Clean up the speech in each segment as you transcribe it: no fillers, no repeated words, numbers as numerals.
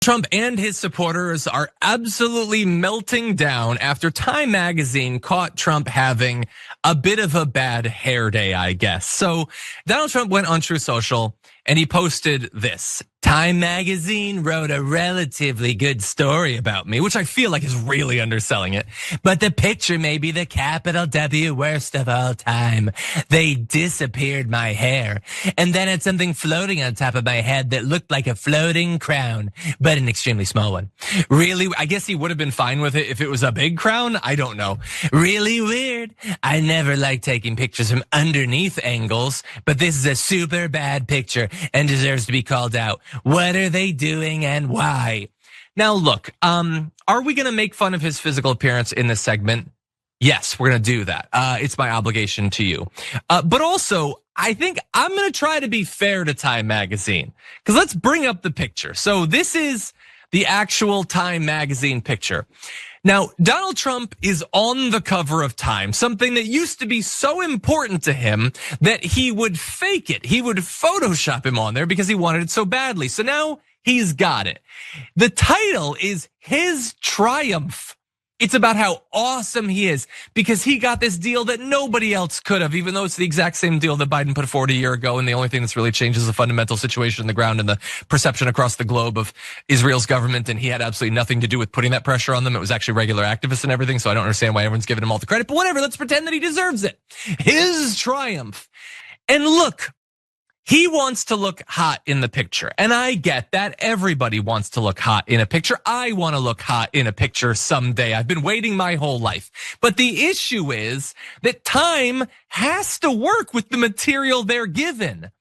Trump and his supporters are absolutely melting down after Time magazine caught Trump having a bit of a bad hair day, I guess. So Donald Trump went on Truth Social and he posted this. Time magazine wrote a relatively good story about me, which I feel like is really underselling it. But the picture may be the capital W worst of all time. They disappeared my hair and then had something floating on top of my head that looked like a floating crown, but an extremely small one. Really, I guess he would have been fine with it if it was a big crown. I don't know. Really weird. I never like taking pictures from underneath angles, but this is a super bad picture and deserves to be called out. What are they doing and why? Now look, are we gonna make fun of his physical appearance in this segment? Yes, we're gonna do that. It's my obligation to you. But also, I think I'm gonna try to be fair to Time magazine. Because let's bring up the picture. So this is the actual Time magazine picture. Now, Donald Trump is on the cover of Time, something that used to be so important to him that he would fake it. He would Photoshop him on there because he wanted it so badly. So now he's got it. The title is His Triumph. It's about how awesome he is because he got this deal that nobody else could have, even though it's the exact same deal that Biden put forward a year ago. And the only thing that's really changed is the fundamental situation on the ground and the perception across the globe of Israel's government. And he had absolutely nothing to do with putting that pressure on them. It was actually regular activists and everything. So I don't understand why everyone's giving him all the credit, but whatever, let's pretend that he deserves it. His triumph. And look, he wants to look hot in the picture. And I get that. Everybody wants to look hot in a picture. I want to look hot in a picture someday. I've been waiting my whole life. But the issue is that Time has to work with the material they're given.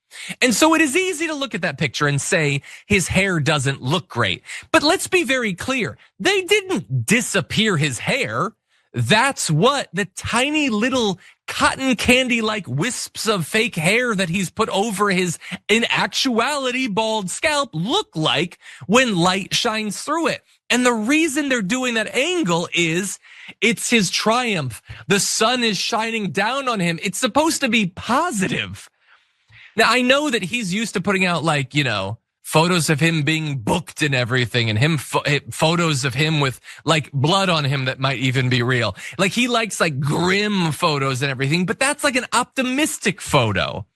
And so it is easy to look at that picture and say his hair doesn't look great. But let's be very clear. They didn't disappear his hair. That's what the tiny little cotton candy-like wisps of fake hair that he's put over his, in actuality, bald scalp look like when light shines through it. And the reason they're doing that angle is it's his triumph. The sun is shining down on him. It's supposed to be positive. Now, I know that he's used to putting out like, photos of him being booked and everything, and photos of him with like blood on him that might even be real. Like he likes like grim photos and everything, but that's like an optimistic photo.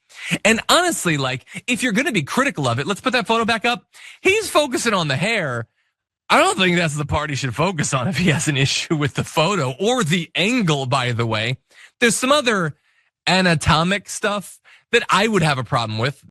And honestly, like if you're gonna be critical of it, let's put that photo back up. He's focusing on the hair. I don't think that's the part he should focus on if he has an issue with the photo or the angle, by the way. There's some other anatomic stuff that I would have a problem with.